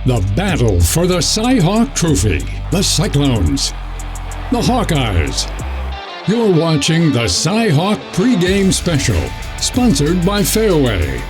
The battle for the Cy-Hawk Trophy. The Cyclones. The Hawkeyes. You're watching the Cy-Hawk pregame special, sponsored by Fairway.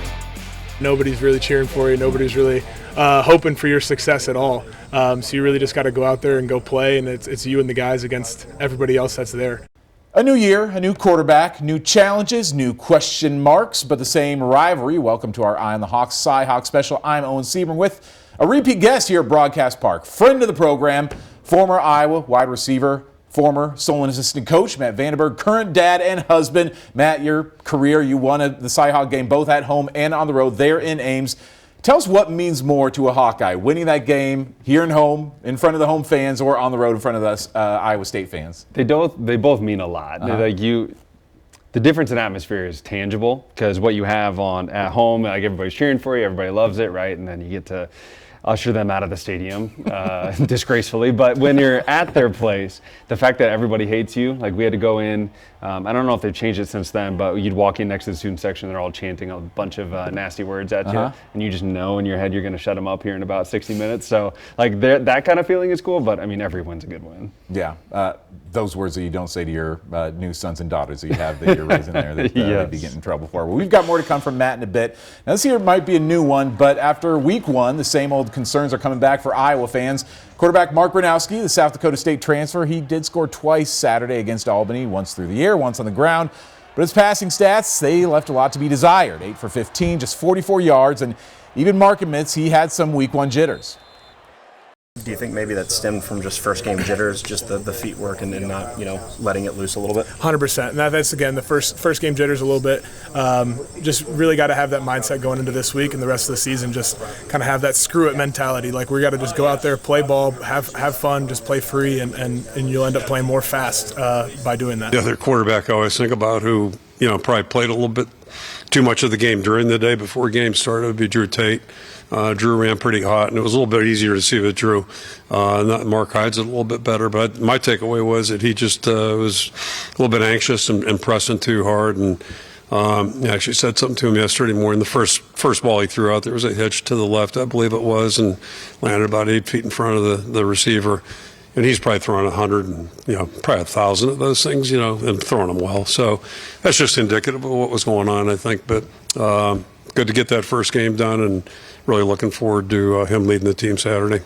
Nobody's really cheering for you. Nobody's really hoping for your success at all. So you really just got to go out there and go play, and it's you and the guys against everybody else that's there. A new year, a new quarterback, new challenges, new question marks, but the same rivalry. Welcome to our Eye on the Hawks Cy-Hawk special. I'm Owen Siebring with a repeat guest here at Broadcast Park. Friend of the program, former Iowa wide receiver, former Solon assistant coach, Matt VandeBerg, current dad and husband. Matt, your career, you won the Cy-Hawk game both at home and on the road there in Ames. Tell us what means more to a Hawkeye, winning that game here in home, in front of the home fans, or on the road in front of the Iowa State fans. They both mean a lot. The difference in atmosphere is tangible, because what you have at home, like everybody's cheering for you, everybody loves it, right? And then you get to usher them out of the stadium disgracefully. But when you're at their place, the fact that everybody hates you, like we had to go in, I don't know if they've changed it since then, but you'd walk in next to the student section, they're all chanting a bunch of nasty words at you, and you just know in your head you're going to shut them up here in about 60 minutes. So like that kind of feeling is cool, but I mean, every win's a good win. Yeah, those words that you don't say to your new sons and daughters that you have that you're raising there that Yes. they'd be getting in trouble for. Well, we've got more to come from Matt in a bit. Now this here might be a new one, but after week one, the same old concerns are coming back for Iowa fans. Quarterback Mark Gronowski, the South Dakota State transfer, he did score twice Saturday against Albany, once through the air, once on the ground. But his passing stats, they left a lot to be desired. 8 for 15, just 44 yards, and even Mark admits he had some week one jitters. Do you think maybe that stemmed from just first game jitters, just the feet work and not, letting it loose a little bit? 100%. And that's, again, the first game jitters a little bit. Just really got to have that mindset going into this week and the rest of the season, just kind of have that screw it mentality. Like, we got to just go out there, play ball, have fun, just play free, and you'll end up playing more fast by doing that. The other quarterback I always think about who, probably played a little bit too much of the game during the day before game started would be Drew Tate. Drew ran pretty hot, and it was a little bit easier to see with Drew. Mark hides it a little bit better, but my takeaway was that he just was a little bit anxious and pressing too hard. And I actually said something to him yesterday morning. The first ball he threw out, there was a hitch to the left, I believe it was, and landed about 8 feet in front of the receiver. And he's probably throwing 100 and, probably 1,000 of those things, and throwing them well. So that's just indicative of what was going on, I think. But good to get that first game done, and really looking forward to him leading the team Saturday.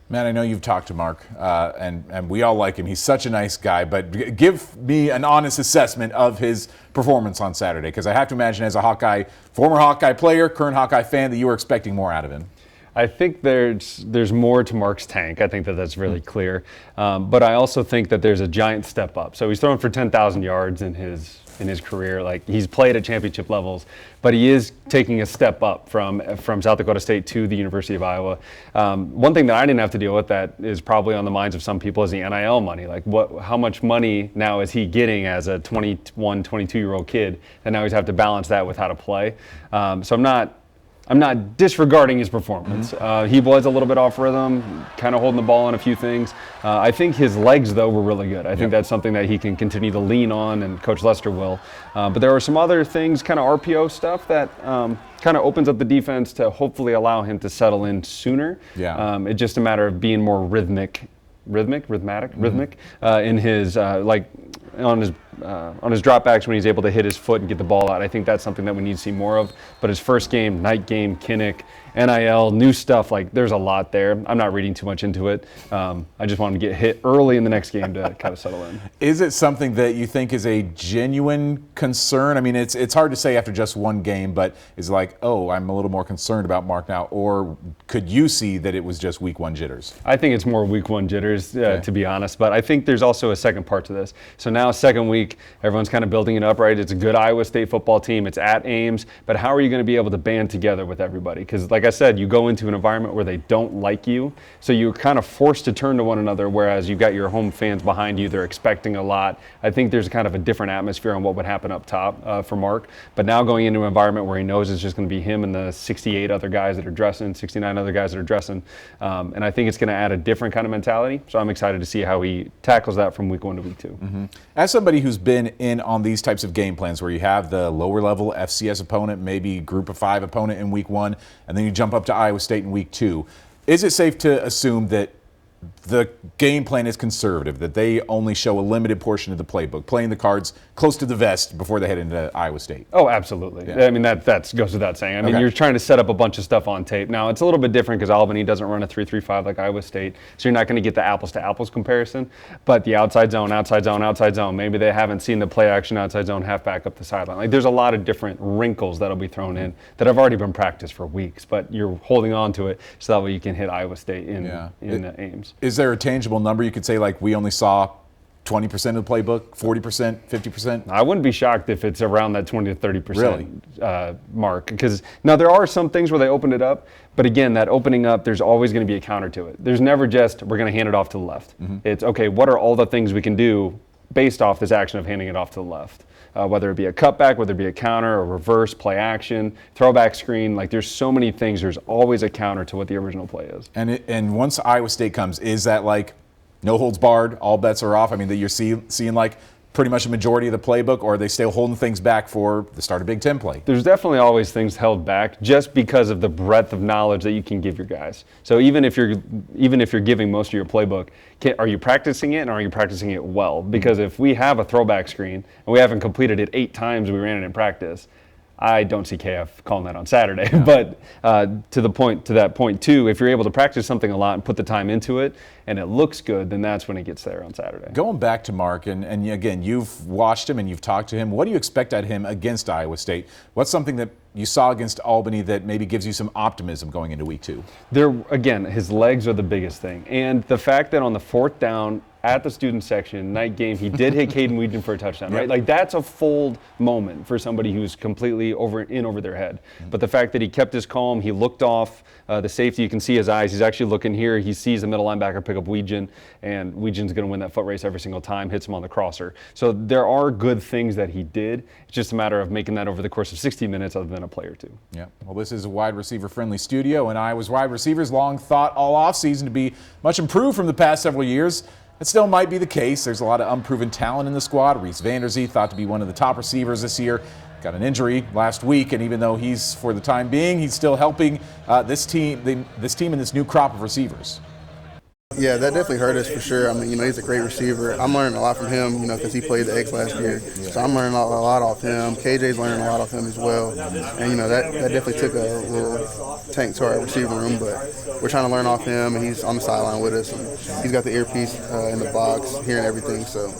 Matt, I know you've talked to Mark, and we all like him. He's such a nice guy, but give me an honest assessment of his performance on Saturday, because I have to imagine as a former Hawkeye player, current Hawkeye fan, that you were expecting more out of him. I think there's more to Mark's tank. I think that's really clear. But I also think that there's a giant step up. So he's thrown for 10,000 yards in his career. Like, he's played at championship levels, but he is taking a step up from South Dakota State to the University of Iowa. One thing that I didn't have to deal with that is probably on the minds of some people is the NIL money. Like, how much money now is he getting as a 21, 22-year-old kid, and now he's have to balance that with how to play. So I'm not disregarding his performance. He was a little bit off rhythm, kind of holding the ball on a few things. I think his legs, though, were really good. I think that's something that he can continue to lean on, and Coach Lester will. But there are some other things, kind of RPO stuff, that kind of opens up the defense to hopefully allow him to settle in sooner. It's just a matter of being more rhythmic in his on his dropbacks when he's able to hit his foot and get the ball out. I think that's something that we need to see more of. But his first game, night game, Kinnick, NIL, new stuff, like, there's a lot there. I'm not reading too much into it. I just want him to get hit early in the next game to kind of settle in. Is it something that you think is a genuine concern? I mean, it's hard to say after just one game, but is it like, oh, I'm a little more concerned about Mark now, or could you see that it was just week one jitters? I think it's more week one jitters, to be honest, but I think there's also a second part to this. So now, second week, everyone's kind of building it up, right? It's a good Iowa State football team. It's at Ames, but how are you going to be able to band together with everybody? Because, like I said, you go into an environment where they don't like you, so you're kind of forced to turn to one another, whereas you've got your home fans behind you. They're expecting a lot. I think there's kind of a different atmosphere on what would happen up top for Mark. But now going into an environment where he knows it's just going to be him and the 68 other guys that are dressing, 69 other other guys that are dressing. And I think it's going to add a different kind of mentality. So I'm excited to see how he tackles that from week 1 to week 2. Mm-hmm. As somebody who's been in on these types of game plans where you have the lower level FCS opponent, maybe group of 5 opponent in week 1, and then you jump up to Iowa State in week 2, is it safe to assume that the game plan is conservative, that they only show a limited portion of the playbook, playing the cards close to the vest before they head into Iowa State? Oh, absolutely. Yeah. I mean, that goes without saying. I mean, you're trying to set up a bunch of stuff on tape. Now, it's a little bit different because Albany doesn't run a 3-3-5 like Iowa State, so you're not going to get the apples-to-apples comparison. But the outside zone, outside zone, outside zone, maybe they haven't seen the play action outside zone halfback up the sideline. Like, there's a lot of different wrinkles that'll be thrown in that have already been practiced for weeks, but you're holding on to it so that way you can hit Iowa State in Ames. Is there a tangible number you could say, like, we only saw 20% of the playbook, 40%, 50%? I wouldn't be shocked if it's around that 20 to 30% really? Mark. Because now there are some things where they opened it up, but again, that opening up, there's always going to be a counter to it. There's never just, we're going to hand it off to the left. Mm-hmm. It's, okay, what are all the things we can do based off this action of handing it off to the left? Whether it be a cutback, whether it be a counter, a reverse, play action, throwback screen, like there's so many things. There's always a counter to what the original play is. And once Iowa State comes, is that like no holds barred, all bets are off? I mean, that you're seeing like pretty much a majority of the playbook, or are they still holding things back for the start of Big Ten play? There's definitely always things held back just because of the breadth of knowledge that you can give your guys. So even if you're giving most of your playbook, are you practicing it and are you practicing it well? Because if we have a throwback screen and we haven't completed it 8 times, we ran it in practice, I don't see KF calling that on Saturday. Yeah. But to that point too, if you're able to practice something a lot and put the time into it and it looks good, then that's when it gets there on Saturday. Going back to Mark, and again, you've watched him and you've talked to him. What do you expect at him against Iowa State? What's something that you saw against Albany that maybe gives you some optimism going into week 2? Again, his legs are the biggest thing. And the fact that on the 4th down, at the student section, night game, he did hit Caden Weeden for a touchdown, right? Like, that's a fold moment for somebody who's completely over their head. Mm-hmm. But the fact that he kept his calm, he looked off the safety, you can see his eyes, he's actually looking here, he sees the middle linebacker pick up Weeden, and Weeden's going to win that foot race every single time, hits him on the crosser. So there are good things that he did. It's just a matter of making that over the course of 60 minutes other than a play or two. Yeah, well, this is a wide receiver-friendly studio, and Iowa's wide receivers long thought all offseason to be much improved from the past several years. It still might be the case. There's a lot of unproven talent in the squad. Reese Vanderzee, thought to be one of the top receivers this year, got an injury last week, and even though he's, for the time being, he's still helping this team and this new crop of receivers. Yeah, that definitely hurt us for sure. I mean, he's a great receiver. I'm learning a lot from him, because he played the X last year. So I'm learning a lot off him. KJ's learning a lot off him as well. And, that definitely took a little tank to our receiving room, but we're trying to learn off him, and he's on the sideline with us. And he's got the earpiece in the box, hearing everything. So,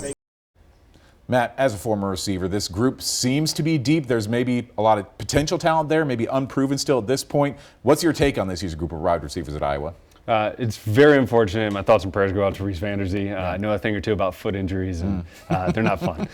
Matt, as a former receiver, this group seems to be deep. There's maybe a lot of potential talent there, maybe unproven still at this point. What's your take on this year's group of wide receivers at Iowa? It's very unfortunate. My thoughts and prayers go out to Reese Vanderzee. I know a thing or two about foot injuries, and they're not fun.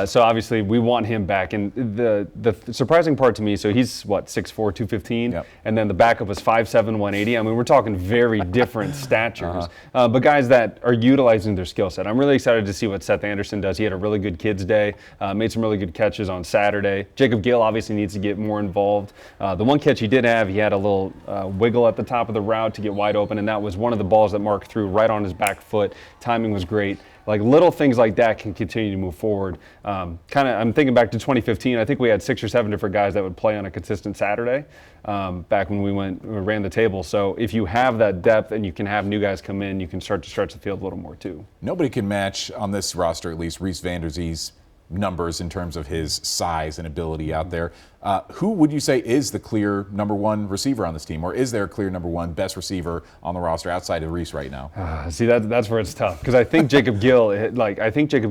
So obviously we want him back. And the surprising part to me, so he's, 6'4", 215, yep. And then the backup was 5'7", 180. I mean, we're talking very different statures, but guys that are utilizing their skill set. I'm really excited to see what Seth Anderson does. He had a really good kids day, made some really good catches on Saturday. Jacob Gill obviously needs to get more involved. The one catch he did have, he had a little wiggle at the top of the route to get wide open, and that was one of the balls that Mark threw right on his back foot. Timing was great. Like, little things like that can continue to move forward. I'm thinking back to 2015. I think we had 6 or 7 different guys that would play on a consistent Saturday back when we ran the table. So if you have that depth and you can have new guys come in, you can start to stretch the field a little more too. Nobody can match on this roster, at least, Reese Vanderzee's numbers in terms of his size and ability out there. Who would you say is the clear number 1 receiver on this team, or is there a clear number 1 best receiver on the roster outside of Reese right now? See, that's where it's tough, because I think Jacob Gill,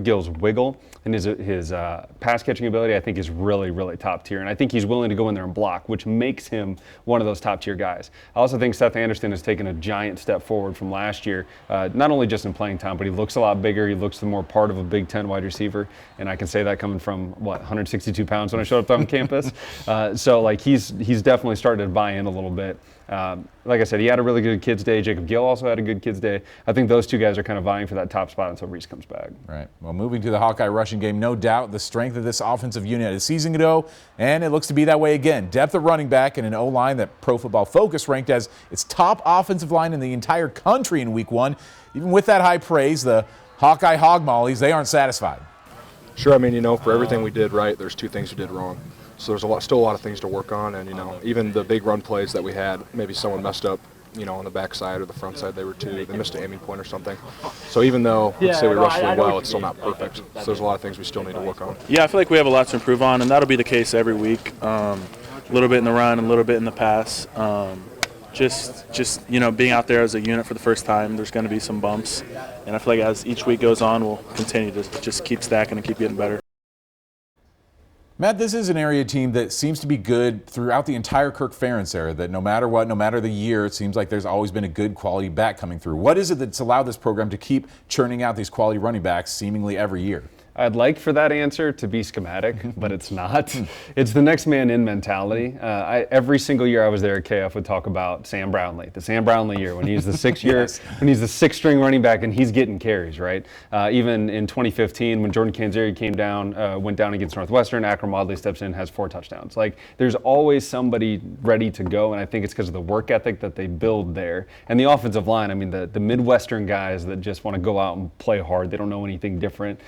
Gill's wiggle and his pass catching ability, I think, is really, really top tier, and I think he's willing to go in there and block, which makes him one of those top tier guys. I also think Seth Anderson has taken a giant step forward from last year, not only just in playing time, but he looks a lot bigger. He looks the more part of a Big Ten wide receiver, and I can say that coming from 162 pounds when I showed up on campus. So like he's definitely started to buy in a little bit. Like I said, he had a really good kids day. Jacob Gill also had a good kids day. I think those two guys are kind of vying for that top spot until Reese comes back. Right. Well, moving to the Hawkeye rushing game, no doubt the strength of this offensive unit a season ago, and it looks to be that way again. Depth of running back and an O-line that Pro Football Focus ranked as its top offensive line in the entire country in Week 1. Even with that high praise, the Hawkeye Hog Mollies, they aren't satisfied. Sure, I mean, for everything we did right, there's 2 things we did wrong. So there's still a lot of things to work on, and even the big run plays that we had, maybe someone messed up, on the back side or the front side. They missed an aiming point or something. So even though let's say we rushed really well, it's still not perfect. So there's a lot of things we still need to work on. Yeah, I feel like we have a lot to improve on, and that'll be the case every week. A little bit in the run, a little bit in the pass. Just being out there as a unit for the first time, there's going to be some bumps, and I feel like as each week goes on, we'll continue to just keep stacking and keep getting better. Matt, this is an area team that seems to be good throughout the entire Kirk Ferentz era, that no matter what, no matter the year, it seems like there's always been a good quality back coming through. What is it that's allowed this program to keep churning out these quality running backs seemingly every year? I'd like for that answer to be schematic, but it's not. It's the next man in mentality. Every single year I was there at KF would talk about Sam Brownlee, the Sam Brownlee year when he's the when he's the 6th string running back and he's getting carries, right? Even in 2015 when Jordan Canzeri went down against Northwestern, Akram Wadley steps in, has 4 touchdowns. Like there's always somebody ready to go, and I think it's because of the work ethic that they build there. And the offensive line, I mean the Midwestern guys that just want to go out and play hard. They don't know anything different.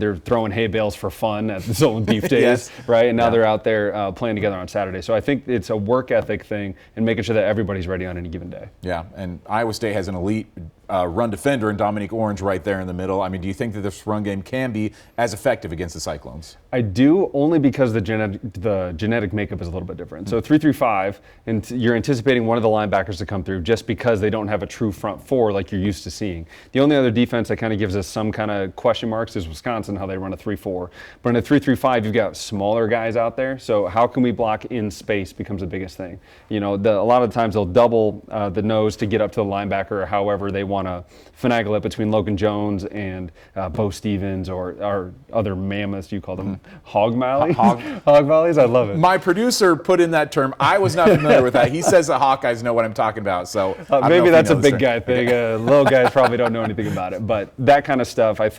They're throwing hay bales for fun at the Zoltan Beef Days, yes. right? And now they're out there playing together on Saturday. So I think it's a work ethic thing and making sure that everybody's ready on any given day. Yeah, and Iowa State has an elite run defender in Dominique Orange right there in the middle. I mean, do you think that this run game can be as effective against the Cyclones? I do, only because the genetic makeup is a little bit different. So 3-3-5, and you're anticipating one of the linebackers to come through just because they don't have a true front 4 like you're used to seeing. The only other defense that kind of gives us some kind of question marks is Wisconsin, how they run a 3-4. But in a 3-3-5, you've got smaller guys out there. So how can we block in space becomes the biggest thing. A lot of times they'll double the nose to get up to the linebacker, or however they want to finagle it between Logan Jones and Bo Stevens or other mammoths. You call them hog mollies? Hog mollies? I love it. My producer put in that term. I was not familiar with that. He says the Hawkeyes know what I'm talking about. So maybe that's a big guy thing. Little guys probably don't know anything about it. But that kind of stuff, I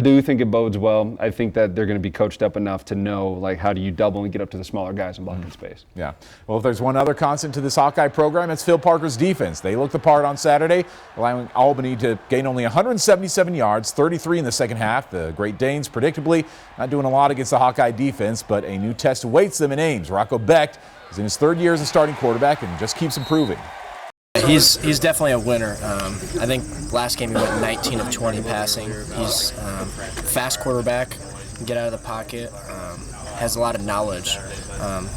do think it bodes well. I think that they're going to be coached up enough to know like how do you double and get up to the smaller guys and block in space. Yeah. Well, if there's one other constant to this Hawkeye program, it's Phil Parker's defense. They looked the part on Saturday, allowing Albany to gain only 177 yards, 33 in the second half. The Great Danes, predictably, not doing a lot against the Hawkeye defense, but a new test awaits them in Ames. Rocco Becht is in his 3rd year as a starting quarterback and just keeps improving. He's definitely a winner. I think last game he went 19 of 20 passing. He's a fast quarterback, can get out of the pocket, has a lot of knowledge.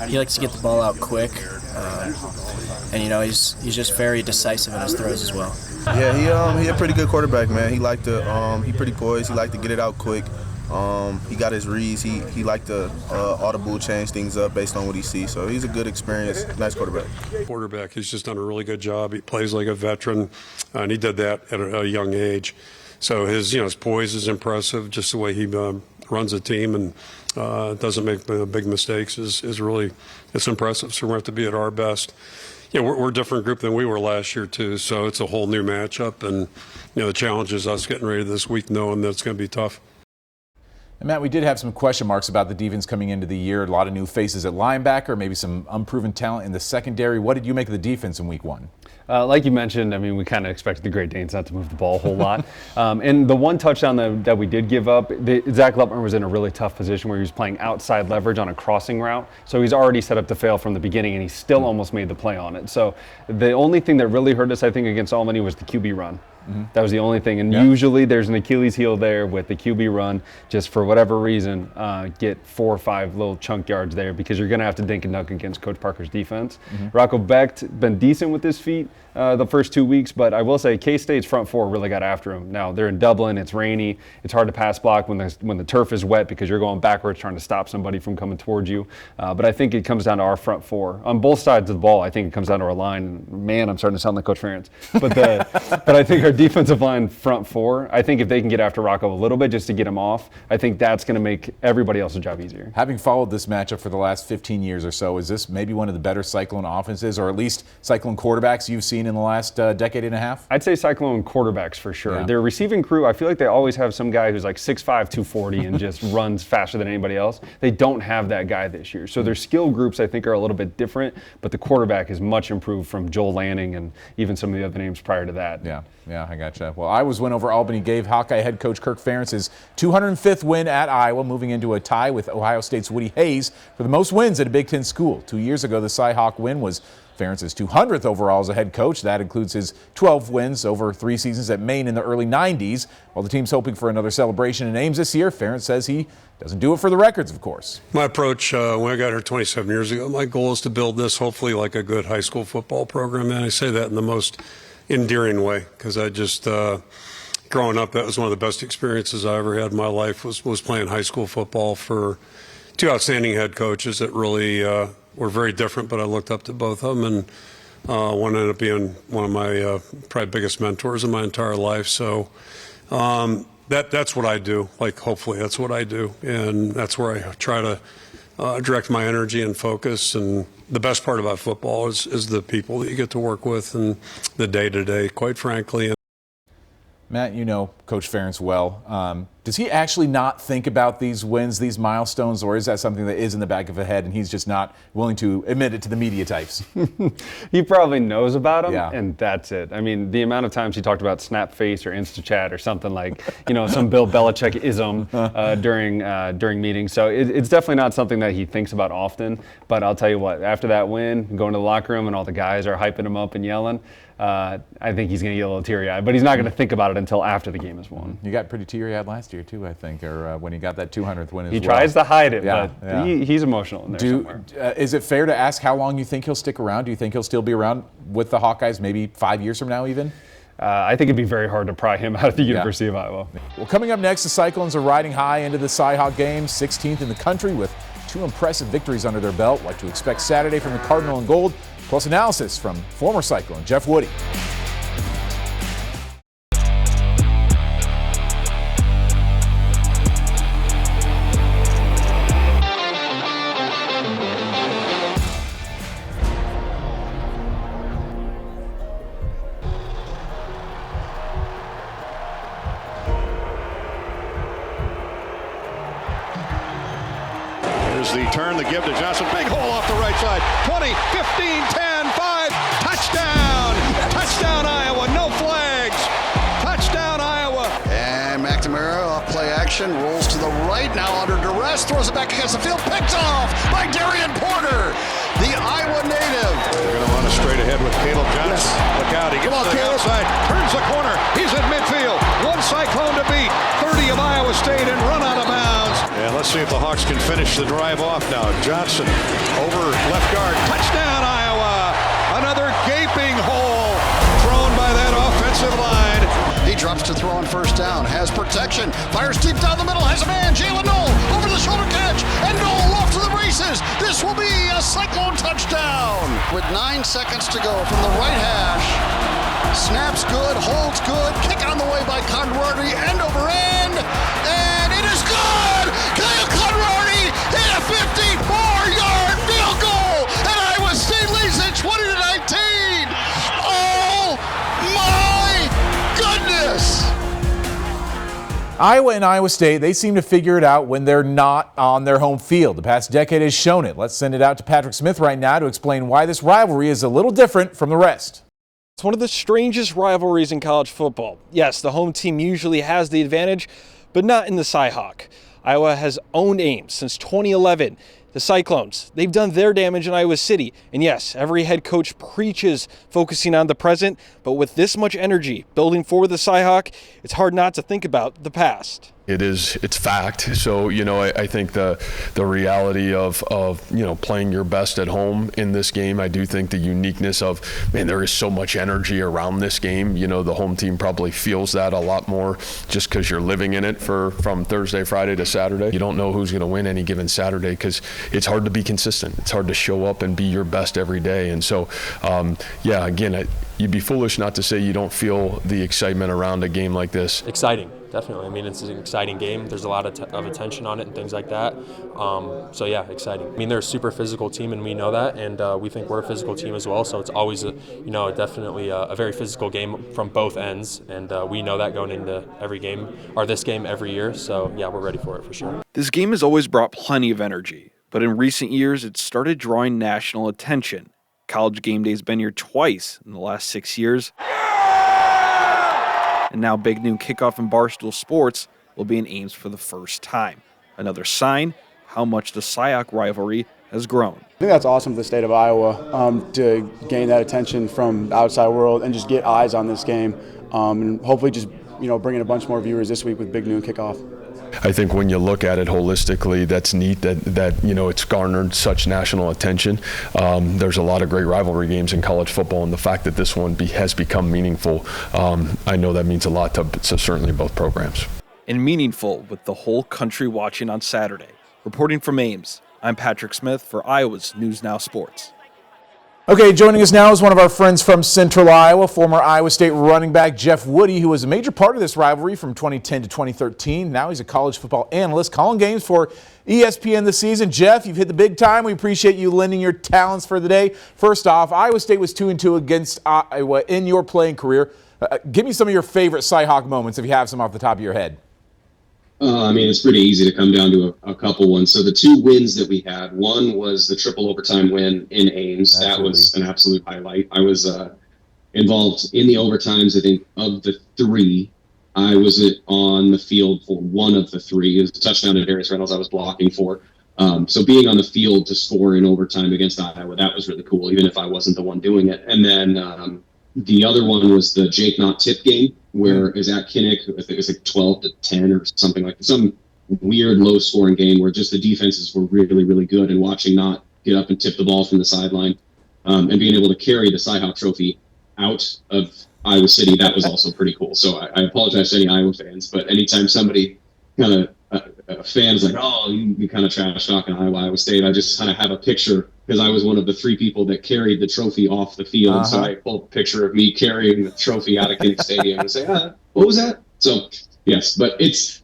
He likes to get the ball out quick, and he's just very decisive in his throws as well. Yeah, he a pretty good quarterback, man. He pretty poised. He liked to get it out quick. He got his reads. He liked to audible change things up based on what he sees. So he's a good experience, nice quarterback. He's just done a really good job. He plays like a veteran, and he did that at a young age. So his poise is impressive. Just the way he runs a team and doesn't make big mistakes is really impressive. So we're going to have to be at our best. We're a different group than we were last year too. So it's a whole new matchup, and the challenge is us getting ready this week, knowing that it's going to be tough. And Matt, we did have some question marks about the defense coming into the year. A lot of new faces at linebacker, maybe some unproven talent in the secondary. What did you make of the defense in Week 1? Like you mentioned, we kind of expected the Great Danes not to move the ball a whole lot. And the one touchdown that we did give up, Zach Lupmer was in a really tough position where he was playing outside leverage on a crossing route. So he's already set up to fail from the beginning, and he still almost made the play on it. So the only thing that really hurt us, I think, against Albany was the QB run. That was the only thing. And usually there's an Achilles heel there with the QB run, just for whatever reason, get 4 or 5 little chunk yards there because you're going to have to dink and dunk against Coach Parker's defense. Rocco Becht been decent with his feet. the first 2 weeks, but I will say K-State's front four really got after him. Now, they're in Dublin, it's rainy, it's hard to pass block when the turf is wet because you're going backwards trying to stop somebody from coming towards you. But I think it comes down to our front four. On both sides of the ball, I think it comes down to our line. Man, I'm starting to sound like Coach Ferentz. But I think our defensive line front four, I think if they can get after Rocco a little bit just to get him off, I think that's going to make everybody else's job easier. Having followed this matchup for the last 15 years or so, is this maybe one of the better Cyclone offenses, or at least Cyclone quarterbacks you've seen in the last decade and a half? I'd say Cyclone quarterbacks for sure. Yeah. Their receiving crew, I feel like they always have some guy who's like 6'5", 240 and just runs faster than anybody else. They don't have that guy this year. So their skill groups, I think, are a little bit different, but the quarterback is much improved from Joel Lanning and even some of the other names prior to that. Yeah, I gotcha. Well, Iowa's win over Albany gave Hawkeye head coach Kirk Ferentz his 205th win at Iowa, moving into a tie with Ohio State's Woody Hayes for the most wins at a Big Ten school. 2 years ago, the Cy-Hawk win was Ferentz's 200th overall as a head coach. That includes his 12 wins over 3 seasons at Maine in the early 90s. While the team's hoping for another celebration in Ames this year, Ferentz says he doesn't do it for the records, of course. My approach when I got here 27 years ago, my goal is to build this hopefully like a good high school football program. And I say that in the most endearing way because I just growing up, that was one of the best experiences I ever had in my life was playing high school football for 2 outstanding head coaches that really were very different, but I looked up to both of them, and one ended up being one of my probably biggest mentors in my entire life. So that's what I do. Like, hopefully that's what I do, and that's where I try to direct my energy and focus. And the best part about football is the people that you get to work with and the day-to-day, quite frankly. Matt, you know Coach Ferentz well. Does he actually not think about these wins, these milestones, or is that something that is in the back of his head and he's just not willing to admit it to the media types? He probably knows about them, yeah. And that's it. I mean, the amount of times he talked about Snap Face or InstaChat or something like, some Bill Belichick-ism during meetings. So it's definitely not something that he thinks about often. But I'll tell you what, after that win, going to the locker room and all the guys are hyping him up and yelling, I think he's going to get a little teary-eyed. But he's not going to think about it until after the game is won. You got pretty teary-eyed last year, too, I think, or when he got that 200th win as well. He tries to hide it, yeah, but yeah. He's emotional in there somewhere. Is it fair to ask how long you think he'll stick around? Do you think he'll still be around with the Hawkeyes maybe 5 years from now even? I think it'd be very hard to pry him out of the University of Iowa. Well, coming up next, the Cyclones are riding high into the Cy-Hawk game, 16th in the country with 2 impressive victories under their belt. What to expect Saturday from the Cardinal and Gold, plus analysis from former Cyclone Jeff Woody. The turn, the give to Johnson. Big hole off the right side. 20, 15, 10, 5. Touchdown! Touchdown, Iowa. No flags. Touchdown, Iowa. And McNamara off play action. Rolls to the right. Now under duress. Throws it back against the field. Picked off by Darian Porter, the Iowa native. They're going to run it straight ahead with Caleb Johnson. Yes. Look out. He gets to the outside. Turns the corner. He's at midfield. One Cyclone to beat. 30 of Iowa State and run out of bounds. And let's see if the Hawks can finish the drive off now. Johnson over left guard. Touchdown, Iowa. Another gaping hole thrown by that offensive line. He drops to throw on first down. Has protection. Fires deep down the middle. Has a man. Jalen Knoll over the shoulder catch. And Knoll off to the races. This will be a Cyclone touchdown. With 9 seconds to go from the right hash. Snaps good. Holds good. Kick on the way by Conrady. End over end. And it is good. Kyle Conrady hit a 54-yard field goal. And Iowa State leads it 20-19. Oh my goodness. Iowa and Iowa State, they seem to figure it out when they're not on their home field. The past decade has shown it. Let's send it out to Patrick Smith right now to explain why this rivalry is a little different from the rest. It's one of the strangest rivalries in college football. Yes, the home team usually has the advantage, but not in the Cy-Hawk. Iowa has owned Ames since 2011. The Cyclones, they've done their damage in Iowa City. And yes, every head coach preaches focusing on the present, but with this much energy building for the Cy-Hawk, it's hard not to think about the past. It's fact. So, I think the reality of playing your best at home in this game, I do think the uniqueness of, there is so much energy around this game. The home team probably feels that a lot more just because you're living in it from Thursday, Friday to Saturday. You don't know who's going to win any given Saturday because it's hard to be consistent. It's hard to show up and be your best every day. And so, again, you'd be foolish not to say you don't feel the excitement around a game like this. Exciting, definitely. It's an exciting game. There's a lot of attention on it and things like that. Exciting. They're a super physical team, and we know that, and we think we're a physical team as well. So it's always definitely a very physical game from both ends, and we know that going into this game every year. So yeah, we're ready for it for sure. This game has always brought plenty of energy, but in recent years, it's started drawing national attention. College Game Day's been here twice in the last 6 years. And now Big Noon Kickoff and Barstool Sports will be in Ames for the first time. Another sign how much the Cy-Hawk rivalry has grown. I think that's awesome for the state of Iowa to gain that attention from the outside world and just get eyes on this game. And hopefully just bring in a bunch more viewers this week with Big Noon Kickoff. I think when you look at it holistically, that's neat that it's garnered such national attention. There's a lot of great rivalry games in college football, and the fact that this one has become meaningful, I know that means a lot to certainly both programs. And meaningful with the whole country watching on Saturday. Reporting from Ames, I'm Patrick Smith for Iowa's News Now Sports. Okay, joining us now is one of our friends from Central Iowa, former Iowa State running back Jeff Woody, who was a major part of this rivalry from 2010 to 2013. Now he's a college football analyst calling games for ESPN this season. Jeff, you've hit the big time. We appreciate you lending your talents for the day. First off, Iowa State was 2-2 against Iowa in your playing career. Give me some of your favorite Cy-Hawk moments if you have some off the top of your head. It's pretty easy to come down to a couple ones. So the two wins that we had, one was the triple overtime win in Ames. Absolutely. That was an absolute highlight. I was involved in the overtimes. I think of the three, I was on the field for one of the three. It was a touchdown to Darius Reynolds I was blocking for. So being on the field to score in overtime against Iowa, that was really cool, even if I wasn't the one doing it. And then the other one was the Jake Knott tip game, where it was at Kinnick. I think it was like 12-10 or something like that. Some weird low-scoring game where just the defenses were really, really good, and watching Knott get up and tip the ball from the sideline and being able to carry the Cy-Hawk trophy out of Iowa City, that was also pretty cool. So I apologize to any Iowa fans, but anytime somebody kind of a fan's like, oh, you kind of trash talking Iowa State, I just kind of have a picture, because I was one of the three people that carried the trophy off the field. So I pulled a picture of me carrying the trophy out of Kinnick Stadium and say, what was that? So, yes, but it's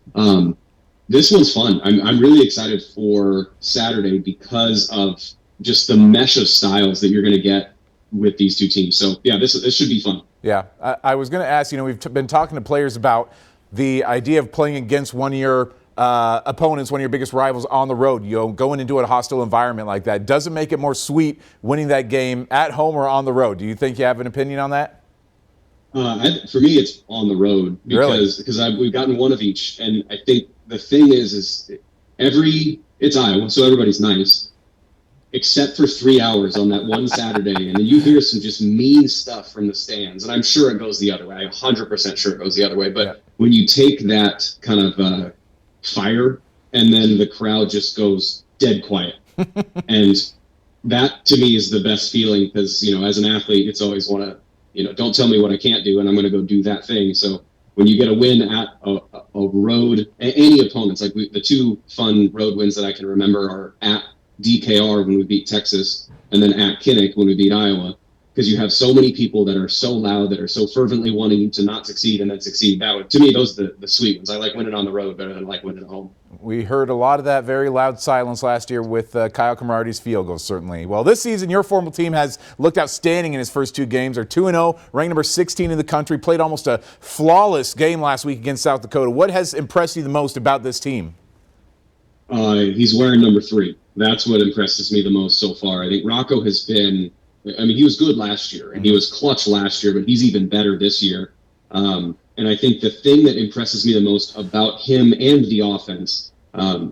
this one's fun. I'm really excited for Saturday because of just the mesh of styles that you're going to get with these two teams. So, yeah, this should be fun. Yeah, I was going to ask, we've been talking to players about the idea of playing against one of your opponents, one of your biggest rivals on the road, going into a hostile environment like that. Does it make it more sweet winning that game at home or on the road? Do you think you have an opinion on that? For me, it's on the road because we've gotten one of each. And I think the thing is it's Iowa, so everybody's nice, except for 3 hours on that one Saturday. And then you hear some just mean stuff from the stands. And I'm sure it goes the other way. I'm 100% sure it goes the other way. But when you take that kind of fire and then the crowd just goes dead quiet, and that to me is the best feeling, because as an athlete, it's always want to don't tell me what I can't do, and I'm going to go do that thing. So when you get a win at a road, any opponents, like the two fun road wins that I can remember are at DKR when we beat Texas, and then at Kinnick when we beat Iowa, because you have so many people that are so loud, that are so fervently wanting you to not succeed and then succeed. To me, those are the sweet ones. I like winning on the road better than I like winning at home. We heard a lot of that very loud silence last year with Kyle Camardi's field goals, certainly. Well, this season, your former team has looked outstanding in his first two games. They're 2-0, ranked number 16 in the country, played almost a flawless game last week against South Dakota. What has impressed you the most about this team? He's wearing number 3. That's what impresses me the most so far. I think Rocco has been... he was good last year, and he was clutch last year, but he's even better this year. And I think the thing that impresses me the most about him and the offense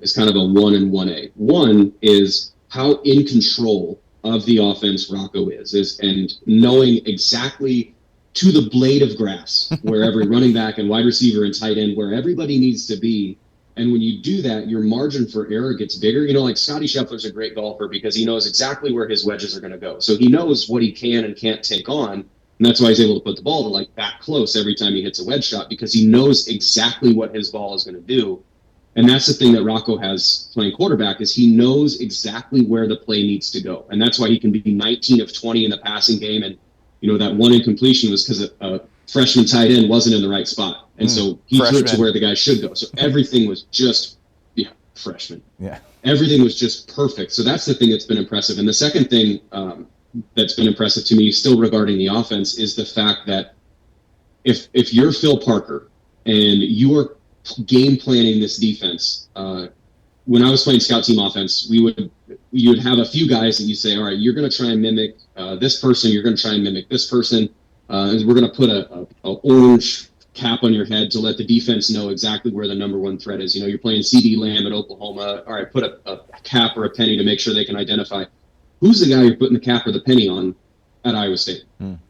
is kind of a 1 and 1A. One is how in control of the offense Rocco is and knowing exactly to the blade of grass where every running back and wide receiver and tight end, where everybody needs to be And when you do that, your margin for error gets bigger. Like Scotty Scheffler's a great golfer because he knows exactly where his wedges are going to go. So he knows what he can and can't take on. And that's why he's able to put the ball to like that close every time he hits a wedge shot, because he knows exactly what his ball is going to do. And that's the thing that Rocco has playing quarterback, is he knows exactly where the play needs to go. And that's why he can be 19 of 20 in the passing game. And, that one incompletion was because a freshman tight end wasn't in the right spot. And so he threw it to where the guy should go. So everything was just, freshman. Yeah. Everything was just perfect. So that's the thing that's been impressive. And the second thing that's been impressive to me still regarding the offense is the fact that if you're Phil Parker and you are game planning this defense, when I was playing scout team offense, you would have a few guys that you say, all right, you're going to try and mimic this person, you're going to try and mimic this person, and we're going to put a orange cap on your head to let the defense know exactly where the number one threat is. You're playing CD Lamb at Oklahoma, all right, put a cap or a penny to make sure they can identify. Who's the guy you're putting the cap or the penny on at Iowa State?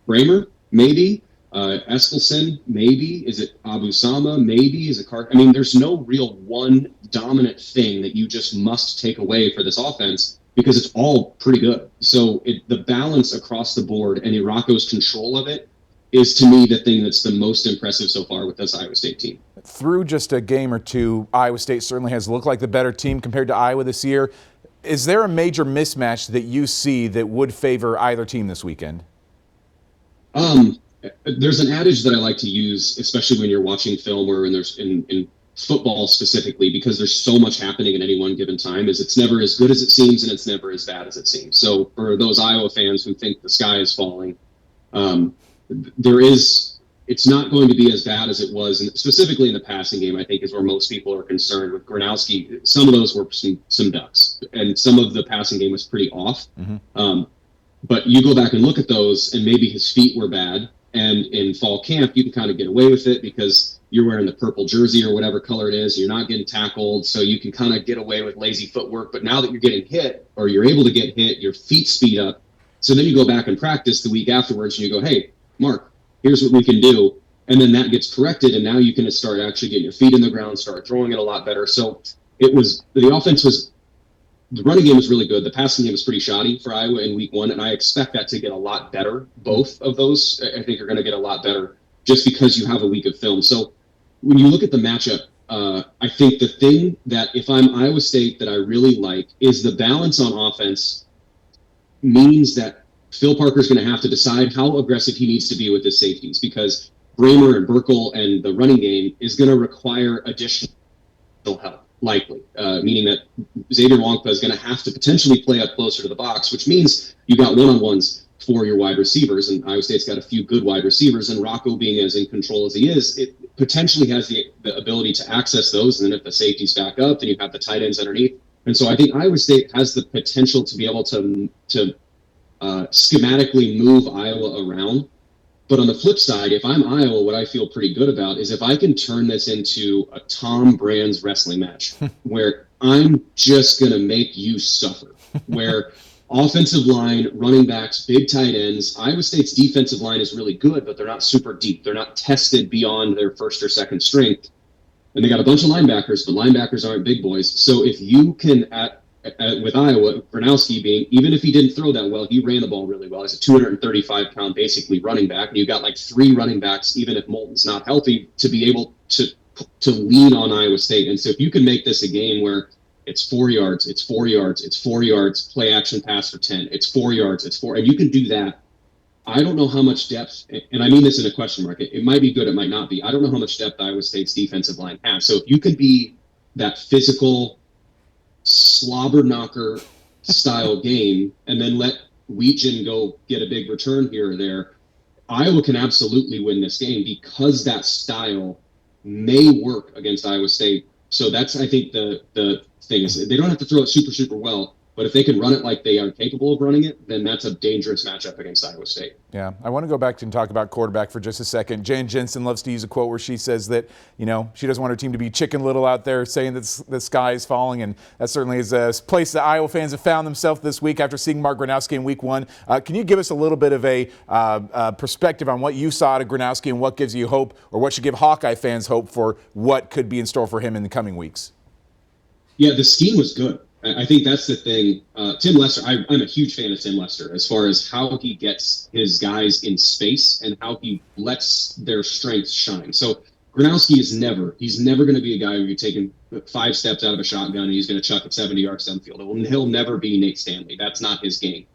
Bramer? Maybe. Eskelson? Maybe. Is it Abu Sama? Maybe. Is it Carter? I mean, there's no real one dominant thing that you just must take away for this offense, because it's all pretty good. So the balance across the board and Rocco's control of it is, to me, the thing that's the most impressive so far with this Iowa State team. Through just a game or two, Iowa State certainly has looked like the better team compared to Iowa this year. Is there a major mismatch that you see that would favor either team this weekend? There's an adage that I like to use, especially when you're watching film or in football specifically, because there's so much happening at any one given time, is it's never as good as it seems and it's never as bad as it seems. So for those Iowa fans who think the sky is falling, it's not going to be as bad as it was, and specifically in the passing game, I think, is where most people are concerned. With Gronowski, some of those were some ducks, and some of the passing game was pretty off. But you go back and look at those, and maybe his feet were bad, and in fall camp, you can kind of get away with it because you're wearing the purple jersey or whatever color it is, you're not getting tackled, so you can kind of get away with lazy footwork. But now that you're getting hit, or you're able to get hit, your feet speed up. So then you go back and practice the week afterwards, and you go, hey, Mark, here's what we can do. And then that gets corrected, and now you can start actually getting your feet in the ground, start throwing it a lot better. So the running game was really good. The passing game was pretty shoddy for Iowa in week one, and I expect that to get a lot better. Both of those, I think, are going to get a lot better just because you have a week of film. So when you look at the matchup, I think the thing that, if I'm Iowa State, that I really like is the balance on offense means that Phil Parker's going to have to decide how aggressive he needs to be with his safeties, because Bramer and Burkle and the running game is going to require additional help, likely, meaning that Xavier Wongpa is going to have to potentially play up closer to the box, which means you got one-on-ones for your wide receivers, and Iowa State's got a few good wide receivers, and Rocco, being as in control as he is, it potentially has the ability to access those, and then if the safety's back up, then you have the tight ends underneath. And so I think Iowa State has the potential to be able to schematically move Iowa around. But on the flip side, if I'm Iowa, what I feel pretty good about is if I can turn this into a Tom Brands wrestling match where I'm just going to make you suffer, where offensive line, running backs, big tight ends, Iowa State's defensive line is really good, but they're not super deep. They're not tested beyond their first or second strength. And they got a bunch of linebackers, but linebackers aren't big boys. So if you can, with Iowa, Gronowski being, even if he didn't throw that well, he ran the ball really well. He's a 235-pound, basically, running back. And you got like three running backs, even if Moulton's not healthy, to be able to lean on Iowa State. And so if you can make this a game where it's 4 yards, it's 4 yards, it's 4 yards, play action pass for 10, it's 4 yards, it's 4, and you can do that. I don't know how much depth, and I mean this in a question mark, it might be good, it might not be. I don't know how much depth Iowa State's defensive line has. So if you could be that physical slobber knocker style game and then let Weegen go get a big return here or there, Iowa can absolutely win this game because that style may work against Iowa State. So that's, I think, the thing is they don't have to throw it super, super well, But if they can run it like they are capable of running it, then that's a dangerous matchup against Iowa State. Yeah, I want to go back and talk about quarterback for just a second. Jan Jensen loves to use a quote where she says that, she doesn't want her team to be Chicken Little out there saying that the sky is falling, and that certainly is a place that Iowa fans have found themselves this week after seeing Mark Gronowski in week 1. Can you give us a little bit of a perspective on what you saw out of Gronowski and what gives you hope, or what should give Hawkeye fans hope for what could be in store for him in the coming weeks? Yeah, the scheme was good. I think that's the thing. Tim Lester, I'm a huge fan of Tim Lester as far as how he gets his guys in space and how he lets their strengths shine. So Gronowski he's never going to be a guy who you're taking 5 steps out of a shotgun and he's going to chuck it 70 yards downfield. He'll never be Nate Stanley. That's not his game.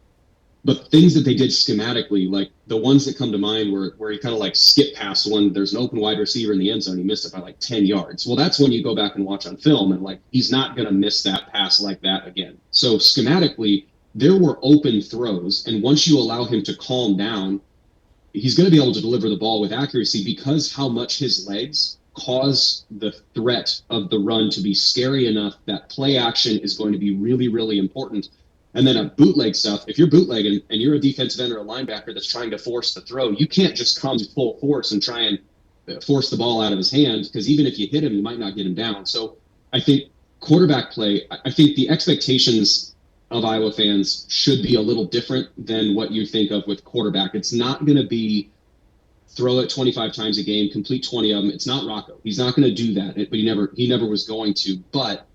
But things that they did schematically, like the ones that come to mind where he kind of like skipped past one, there's an open wide receiver in the end zone, he missed it by like 10 yards. Well, that's when you go back and watch on film and like, he's not going to miss that pass like that again. So schematically, there were open throws. And once you allow him to calm down, he's going to be able to deliver the ball with accuracy because how much his legs cause the threat of the run to be scary enough that play action is going to be really, really important. And then a bootleg stuff, if you're bootlegging and you're a defensive end or a linebacker that's trying to force the throw, you can't just come full force and try and force the ball out of his hand, because even if you hit him, you might not get him down. So I think quarterback play, I think the expectations of Iowa fans should be a little different than what you think of with quarterback. It's not going to be throw it 25 times a game, complete 20 of them. It's not Rocco. He's not going to do that, but he never was going to. But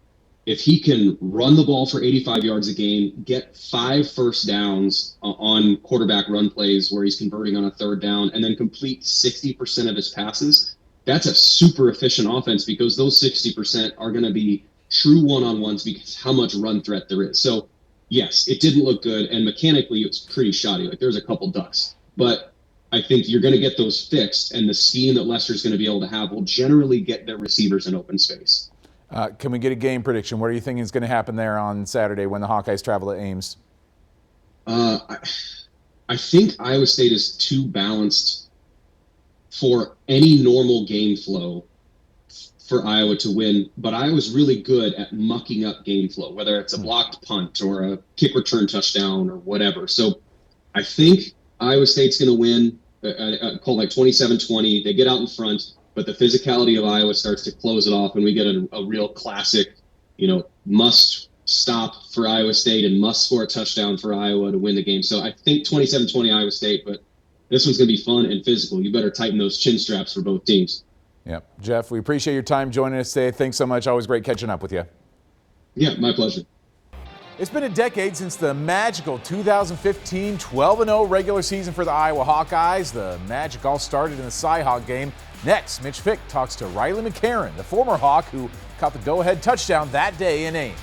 if he can run the ball for 85 yards a game, get 5 first downs on quarterback run plays where he's converting on a 3rd down, and then complete 60% of his passes, that's a super efficient offense because those 60% are going to be true one-on-ones because how much run threat there is. So, yes, it didn't look good, and mechanically it's pretty shoddy. Like, there's a couple ducks. But I think you're going to get those fixed, and the scheme that Lester's going to be able to have will generally get their receivers in open space. Can we get a game prediction? What are you thinking is going to happen there on Saturday when the Hawkeyes travel to Ames? I think Iowa State is too balanced for any normal game flow for Iowa to win, but Iowa's really good at mucking up game flow, whether it's a blocked punt or a kick return touchdown or whatever. So I think Iowa State's going to win, call like 27-20. They get out in front, but the physicality of Iowa starts to close it off, and we get a real classic, must stop for Iowa State and must score a touchdown for Iowa to win the game. So I think 27-20 Iowa State, but this one's going to be fun and physical. You better tighten those chin straps for both teams. Yep. Jeff, we appreciate your time joining us today. Thanks so much. Always great catching up with you. Yeah, my pleasure. It's been a decade since the magical 2015 12-0 regular season for the Iowa Hawkeyes. The magic all started in the Cy-Hawk game. Next, Mitch Fick talks to Riley McCarron, the former Hawk who caught the go-ahead touchdown that day in Ames.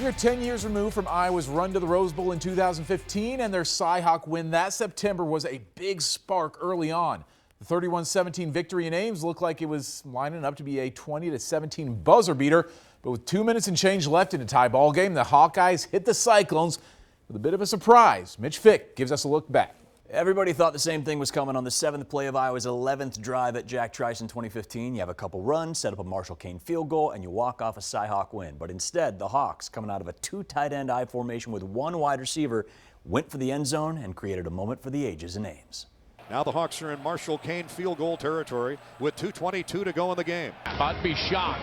We're 10 years removed from Iowa's run to the Rose Bowl in 2015, and their Cy-Hawk win that September was a big spark early on. The 31-17 victory in Ames looked like it was lining up to be a 20-17 buzzer beater, but with 2 minutes and change left in a tie ball game, the Hawkeyes hit the Cyclones with a bit of a surprise. Mitch Fick gives us a look back. Everybody thought the same thing was coming on the 7th play of Iowa's 11th drive at Jack Trice in 2015. You have a couple runs, set up a Marshall Kane field goal, and you walk off a Cy-Hawk win. But instead, the Hawks, coming out of a 2 tight end I formation with 1 wide receiver, went for the end zone and created a moment for the ages in Ames. Now the Hawks are in Marshall Kane field goal territory with 2:22 to go in the game. I'd be shocked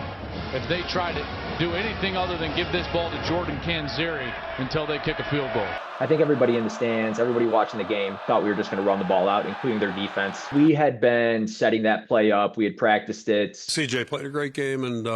if they try to do anything other than give this ball to Jordan Canzeri until they kick a field goal. I think everybody in the stands, everybody watching the game thought we were just going to run the ball out, including their defense. We had been setting that play up. We had practiced it. CJ played a great game, and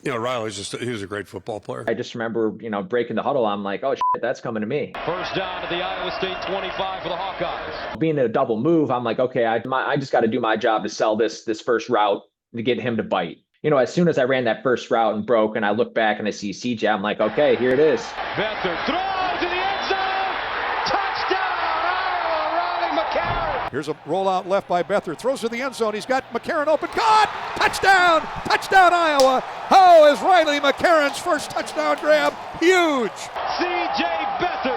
Riley's he was a great football player. I just remember, breaking the huddle. I'm like, oh, shit, that's coming to me. First down at the Iowa State 25 for the Hawkeyes. Being a double move, I'm like, okay, I just got to do my job to sell this first route to get him to bite. As soon as I ran that first route and broke, and I look back and I see CJ, I'm like, okay, here it is. Betther throws to the end zone. Touchdown, Iowa, Riley McCarron. Here's a rollout left by Betther. Throws to the end zone. He's got McCarron open. Caught! Touchdown! Touchdown, Iowa! How is Riley McCarron's first touchdown grab? Huge! CJ Betther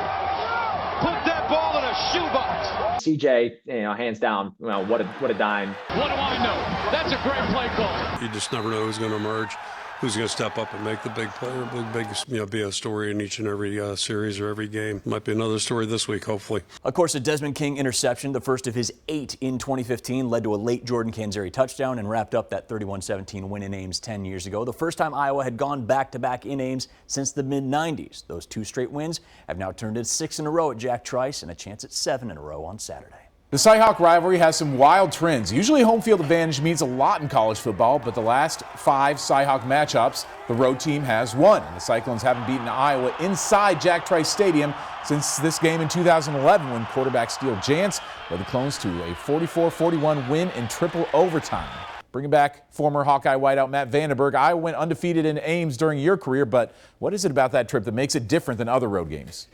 put that ball in a shoebox. CJ, hands down, what a dime. What do I know? That's a great play call. You just never know who's going to emerge, who's going to step up and make the big play, or be a story in each and every series or every game. Might be another story this week, hopefully. Of course, a Desmond King interception, the first of his 8 in 2015, led to a late Jordan Canzeri touchdown and wrapped up that 31-17 win in Ames 10 years ago. The first time Iowa had gone back-to-back in Ames since the mid-90s. Those 2 straight wins have now turned into 6 in a row at Jack Trice and a chance at 7 in a row on Saturday. The Cy-Hawk rivalry has some wild trends. Usually home field advantage means a lot in college football, but the last 5 Cy-Hawk matchups, the road team has won. The Cyclones haven't beaten Iowa inside Jack Trice Stadium since this game in 2011 when quarterback Steele Jantz led the Clones to a 44-41 win in triple overtime. Bringing back former Hawkeye wideout Matt VandeBerg. Iowa went undefeated in Ames during your career, but what is it about that trip that makes it different than other road games?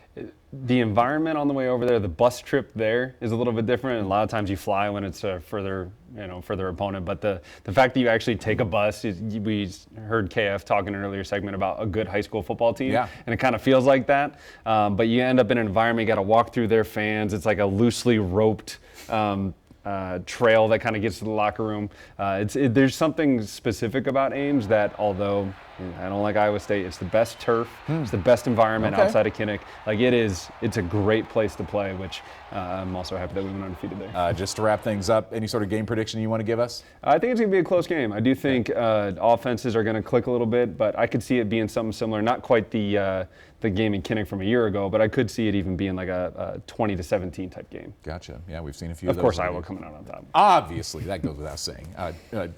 The environment on the way over there, the bus trip there is a little bit different. And a lot of times you fly when it's a further opponent. But the fact that you actually take a bus, we heard KF talk in an earlier segment about a good high school football team. Yeah. And it kind of feels like that. But you end up in an environment, you got to walk through their fans. It's like a loosely roped trail that kind of gets to the locker room. There's something specific about Ames that, although I don't like Iowa State, it's the best turf, it's the best environment outside of Kinnick. It's a great place to play, which I'm also happy that we went undefeated there. Just to wrap things up, any sort of game prediction you want to give us? I think it's going to be a close game. I do think offenses are going to click a little bit, but I could see it being something similar, not quite the game in Kinnick from a year ago, but I could see it even being like a 20-17 type game. Gotcha. Yeah, we've seen a few of those. Of course, Iowa coming out on top. Obviously, that goes without saying.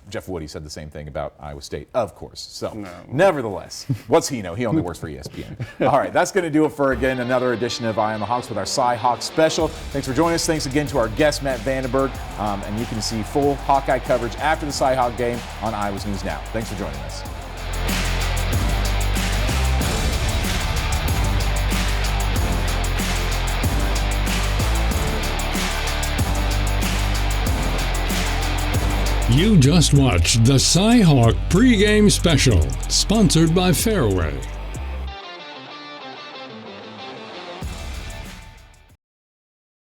Jeff Woody said the same thing about Iowa State, of course. So, nevertheless, what's he know? He only works for ESPN. All right, that's going to do it for, again, another edition of Eye on the Hawks with our Cy-Hawk special. Thanks for joining us. Thanks again to our guest, Matt VandeBerg. And you can see full Hawkeye coverage after the Cy-Hawk game on Iowa's News Now. Thanks for joining us. You just watched the Cy-Hawk pregame special, sponsored by Fairway.